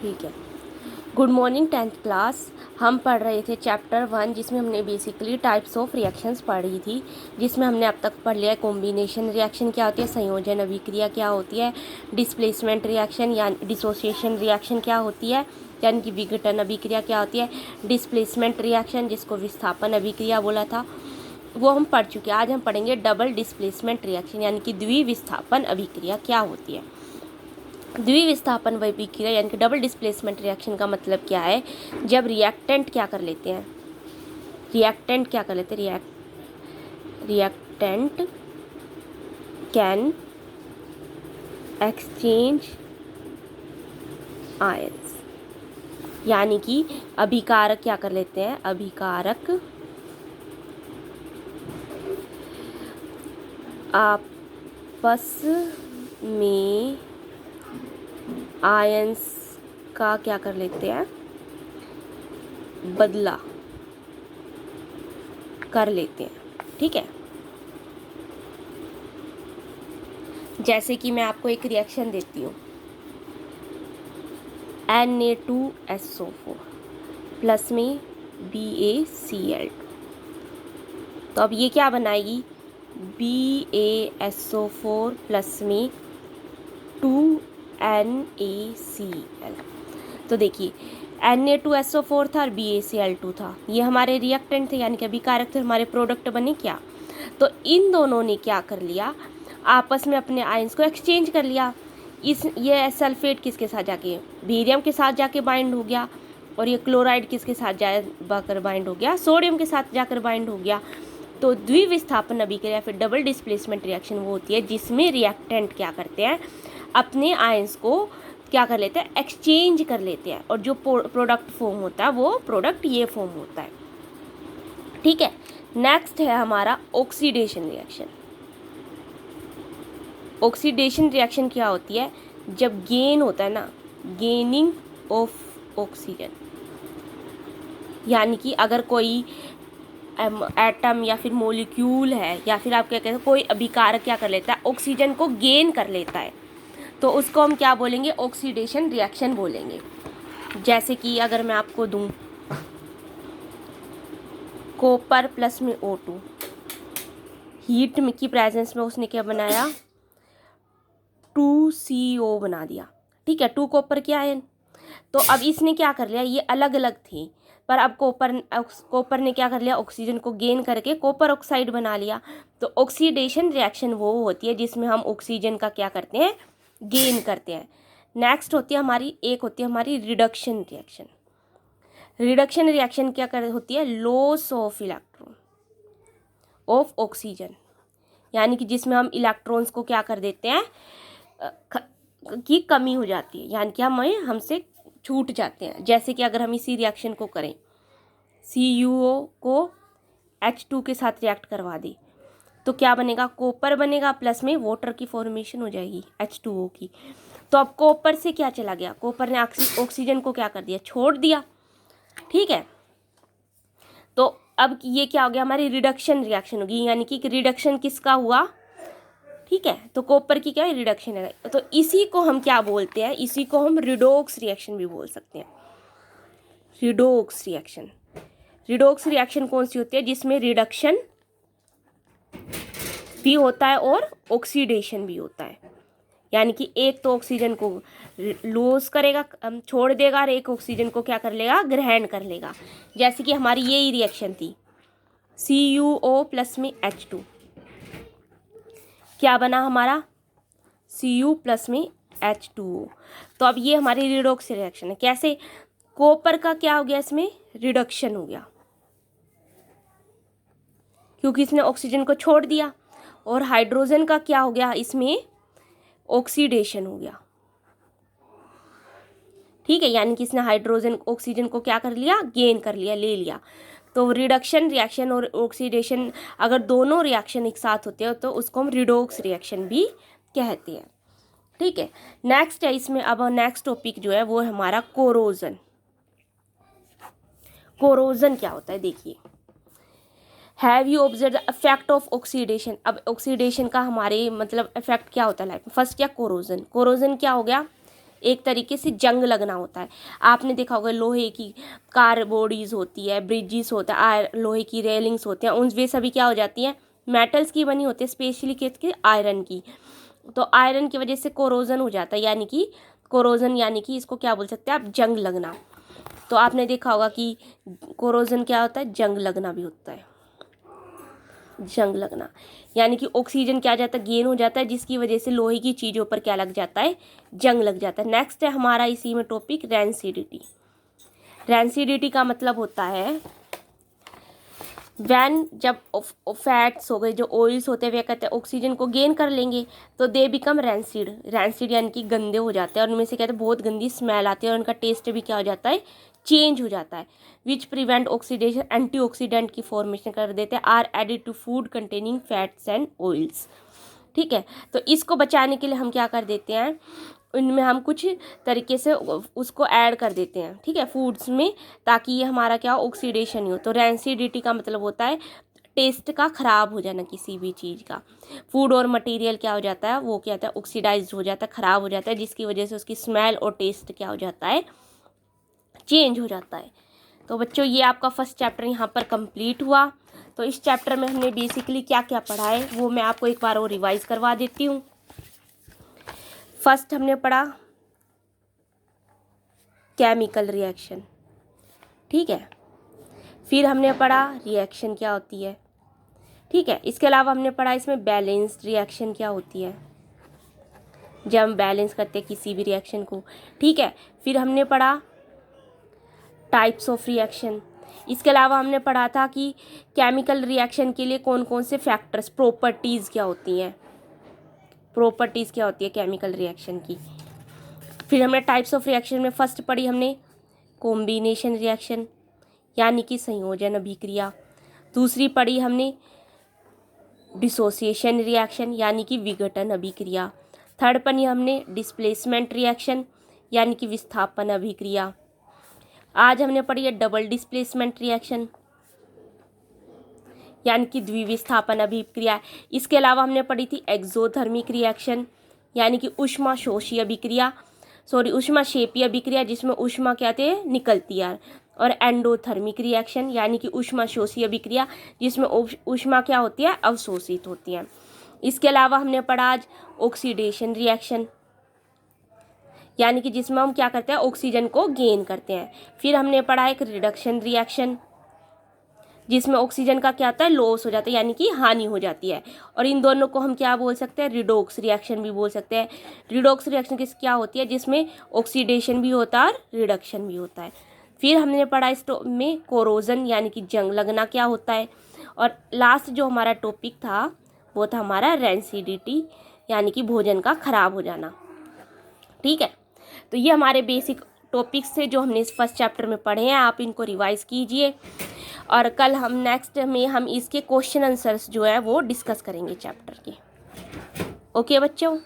ठीक है। Good morning 10th class. हम पढ़ रहे थे चैप्टर 1 जिसमें हमने बेसिकली टाइप्स ऑफ रिएक्शंस पढ़ी थी, जिसमें हमने अब तक पढ़ लिया है कॉम्बिनेशन रिएक्शन क्या होती है, संयोजन अभिक्रिया क्या होती है, डिस्प्लेसमेंट रिएक्शन या डिसोसिएशन रिएक्शन क्या होती है, यानी कि विघटन अभिक्रिया क्या होती है, डिस्प्लेसमेंट रिएक्शन जिसको विस्थापन अभिक्रिया बोला था वो हम पढ़ चुके हैं। आज हम पढ़ेंगे डबल डिस्प्लेसमेंट रिएक्शन यानी कि द्विविस्थापन अभिक्रिया क्या होती है। द्विविस्थापन अभिक्रिया यानी कि डबल डिस्प्लेसमेंट रिएक्शन का मतलब क्या है, जब रिएक्टेंट क्या कर लेते हैं, रिएक्टेंट कैन एक्सचेंज आयंस, यानी कि अभिकारक क्या कर लेते हैं, अभिकारक आपस में आयंस का क्या कर लेते हैं, बदला कर लेते हैं। ठीक है, जैसे कि मैं आपको एक रिएक्शन देती हूँ Na2SO4 प्लस में BaCl2, तो अब ये क्या बनाएगी, BaSO4 प्लस में 2NaCl। तो देखिए Na2SO4 था और BaCl2 था, ये हमारे रिएक्टेंट थे यानी कि अभिकारक थे, हमारे प्रोडक्ट बने क्या। तो इन दोनों ने क्या कर लिया, आपस में अपने आयंस को एक्सचेंज कर लिया। ये सल्फेट किसके साथ जाके, बेरियम के साथ जाके बाइंड हो गया, और ये क्लोराइड किसके साथ जाकर बाइंड हो गया, सोडियम के साथ जाकर बाइंड हो गया। तो द्विविस्थापन अभिक्रिया फिर डबल डिस्प्लेसमेंट रिएक्शन वो होती है जिसमें रिएक्टेंट क्या करते हैं, अपने आयंस को क्या कर लेते हैं, एक्सचेंज कर लेते हैं, और जो प्रोडक्ट फॉर्म होता है वो प्रोडक्ट ये फॉर्म होता है। ठीक है, नेक्स्ट है हमारा ऑक्सीडेशन रिएक्शन। ऑक्सीडेशन रिएक्शन क्या होती है, जब गेन होता है ना, गेनिंग ऑफ ऑक्सीजन, यानी कि अगर कोई एटम या फिर मोलिक्यूल है या फिर आप क्या कहते हैं कोई अभिकारक क्या कर लेता है, ऑक्सीजन को गेन कर लेता है, तो उसको हम क्या बोलेंगे, ऑक्सीडेशन रिएक्शन बोलेंगे। जैसे कि अगर मैं आपको दूं कॉपर प्लस में O2, हीट की प्रेजेंस में उसने क्या बनाया, 2CO बना दिया। ठीक है, 2 कॉपर के आयन। तो अब इसने क्या कर लिया, ये अलग अलग थे, पर अब कॉपर ने क्या कर लिया, ऑक्सीजन को गेन करके कॉपर ऑक्साइड बना लिया। तो ऑक्सीडेशन रिएक्शन वो होती है जिसमें हम ऑक्सीजन का क्या करते हैं, गेन करते हैं। नेक्स्ट होती है हमारी, एक होती है हमारी रिडक्शन रिएक्शन। रिडक्शन रिएक्शन क्या होती है, loss of electron of oxygen, यानी कि जिसमें हम इलेक्ट्रॉन्स को क्या कर देते हैं, की कमी हो जाती है, यानी कि हमसे छूट जाते हैं। जैसे कि अगर हम इसी रिएक्शन को करें, CuO को H2 के साथ रिएक्ट करवा दें तो क्या बनेगा, कॉपर बनेगा प्लस में वाटर की फॉर्मेशन हो जाएगी H2O की। तो अब कॉपर से क्या चला गया, कॉपर ने ऑक्सीजन को क्या कर दिया, छोड़ दिया। ठीक है, तो अब ये क्या हो गया, हमारी रिडक्शन रिएक्शन होगी, यानी कि रिडक्शन किसका हुआ। ठीक है, तो कॉपर की क्या है, रिडक्शन है। तो इसी को हम क्या बोलते हैं, इसी को हम रिडोक्स रिएक्शन भी बोल सकते हैं। रिडोक्स रिएक्शन, रिडोक्स रिएक्शन कौन सी होती है, जिसमें रिडक्शन भी होता है और ऑक्सीडेशन भी होता है, यानी कि एक तो ऑक्सीजन को लॉस करेगा, छोड़ देगा, और एक ऑक्सीजन को क्या कर लेगा, ग्रहण कर लेगा। जैसे कि हमारी यही रिएक्शन थी, CuO प्लस में H2, क्या बना हमारा, Cu प्लस में H2O। तो अब ये हमारी रिडोक्स रिएक्शन है। कैसे, कॉपर का क्या हो गया, इसमें रिडक्शन हो गया क्योंकि इसने ऑक्सीजन को छोड़ दिया, और हाइड्रोजन का क्या हो गया, इसमें ऑक्सीडेशन हो गया। ठीक है, यानी कि इसने हाइड्रोजन ऑक्सीजन को क्या कर लिया, गेन कर लिया, ले लिया। तो रिडक्शन रिएक्शन और ऑक्सीडेशन अगर दोनों रिएक्शन एक साथ होते हैं तो उसको हम रिडोक्स रिएक्शन भी कहते हैं। ठीक है, नेक्स्ट है इसमें, अब नेक्स्ट टॉपिक जो है वो है हमारा कोरोजन। कोरोजन क्या होता है, देखिए, have you observe the effect of oxidation. अब ऑक्सीडेशन का हमारे मतलब इफेक्ट क्या होता है लाइफ में, फर्स्ट क्या, कोरोजन। कोरोजन क्या हो गया, एक तरीके से जंग लगना होता है। आपने देखा होगा लोहे की कार बॉडीज़ होती है, ब्रिजेस होता है, लोहे की रेलिंग्स होती हैं, उन वे सभी क्या हो जाती हैं, मेटल्स की बनी होती है, स्पेशली किसकी, आयरन की। तो आयरन की वजह से कोरोजन हो जाता है, यानी कि कोरोजन, यानी कि इसको क्या बोल सकते हैं आप, जंग लगना। तो आपने देखा होगा कि कोरोजन क्या होता है, जंग लगना भी होता है, जंग लगना, यानी कि ऑक्सीजन क्या जाता है, गेन हो जाता है, जिसकी वजह से लोहे की चीज़ों पर क्या लग जाता है, जंग लग जाता है। नेक्स्ट है हमारा इसी में टॉपिक रैंसिडिटी। रैंसिडिटी का मतलब होता है वैन, जब फैट्स हो गए, जो ऑयल्स होते हैं, वे कहते हैं ऑक्सीजन को गेन कर लेंगे तो दे बिकम रैंसिड। रैंसिड यानी कि गंदे हो जाते हैं, और उनमें से कहते हैं बहुत गंदी स्मेल आती है, और उनका टेस्ट भी क्या हो जाता है, चेंज हो जाता है। विच प्रिवेंट ऑक्सीडेशन, एंटीऑक्सीडेंट की फॉर्मेशन कर देते हैं, are added to food containing fats and oils. ठीक है, तो इसको बचाने के लिए हम क्या कर देते हैं, इनमें हम कुछ तरीके से उसको ऐड कर देते हैं, ठीक है, फूड्स में, ताकि ये हमारा क्या ऑक्सीडेशन ही हो। तो रैंसिडिटी का मतलब होता है टेस्ट का ख़राब हो जाना किसी भी चीज़ का। फूड और मटेरियल क्या हो जाता है, वो क्या होता है, ऑक्सीडाइज हो जाता है, ख़राब हो जाता है, जिसकी वजह से उसकी स्मेल और टेस्ट क्या हो जाता है, चेंज हो जाता है। तो बच्चों ये आपका फर्स्ट चैप्टर यहाँ पर कंप्लीट हुआ। तो इस चैप्टर में हमने बेसिकली क्या क्या पढ़ा है वो मैं आपको एक बार और रिवाइज करवा देती हूँ। फर्स्ट हमने पढ़ा केमिकल रिएक्शन, ठीक है। फिर हमने पढ़ा रिएक्शन क्या होती है, ठीक है। इसके अलावा हमने पढ़ा इसमें बैलेंस्ड रिएक्शन क्या होती है, जब हम बैलेंस करते हैं किसी भी रिएक्शन को, ठीक है। फिर हमने पढ़ा टाइप्स ऑफ रिएक्शन। इसके अलावा हमने पढ़ा था कि केमिकल रिएक्शन के लिए कौन कौन से फैक्टर्स, प्रॉपर्टीज़ क्या होती हैं, प्रॉपर्टीज़ क्या होती है केमिकल रिएक्शन की। फिर हमने टाइप्स ऑफ रिएक्शन में फर्स्ट पढ़ी हमने कॉम्बिनेशन रिएक्शन, यानी कि संयोजन अभिक्रिया। दूसरी पढ़ी हमने डिसोसिएशन रिएक्शन, यानी कि विघटन अभिक्रिया। थर्ड पढ़ी हमने डिस्प्लेसमेंट रिएक्शन, यानी कि विस्थापन अभिक्रिया। आज हमने पढ़ी है डबल डिस्प्लेसमेंट रिएक्शन, यानी कि द्विविस्थापन अभिक्रिया। इसके अलावा हमने पढ़ी थी एक्सोथर्मिक रिएक्शन, यानी कि ऊष्माशोषी अभिक्रिया, ऊष्माक्षेपी अभिक्रिया, जिसमें ऊष्मा क्या थे निकलती है। और एंडोथर्मिक रिएक्शन, यानी कि ऊष्माशोषी अभिक्रिया, जिसमें ऊष्मा क्या होती है, अवशोषित होती है। इसके अलावा हमने पढ़ा आज ऑक्सीडेशन रिएक्शन, यानी कि जिसमें हम क्या करते हैं, ऑक्सीजन को गेन करते हैं। फिर हमने पढ़ा एक रिडक्शन रिएक्शन, जिसमें ऑक्सीजन का क्या होता है, लॉस हो जाता है, यानी कि हानि हो जाती है। और इन दोनों को हम क्या बोल सकते हैं, रिडोक्स रिएक्शन भी बोल सकते हैं। रिडोक्स रिएक्शन किस क्या होती है, जिसमें ऑक्सीडेशन भी होता है और रिडक्शन भी होता है। फिर हमने पढ़ा इस में कोरोजन, यानी कि जंग लगना क्या होता है। और लास्ट जो हमारा टॉपिक था वो था हमारा रैंसिडिटी, यानी कि भोजन का खराब हो जाना, ठीक है। तो ये हमारे बेसिक टॉपिक्स थे जो हमने इस फर्स्ट चैप्टर में पढ़े हैं, आप इनको रिवाइज कीजिए। और कल हम नेक्स्ट में हम इसके क्वेश्चन आंसर्स जो है वो डिस्कस करेंगे चैप्टर के। ओके बच्चों।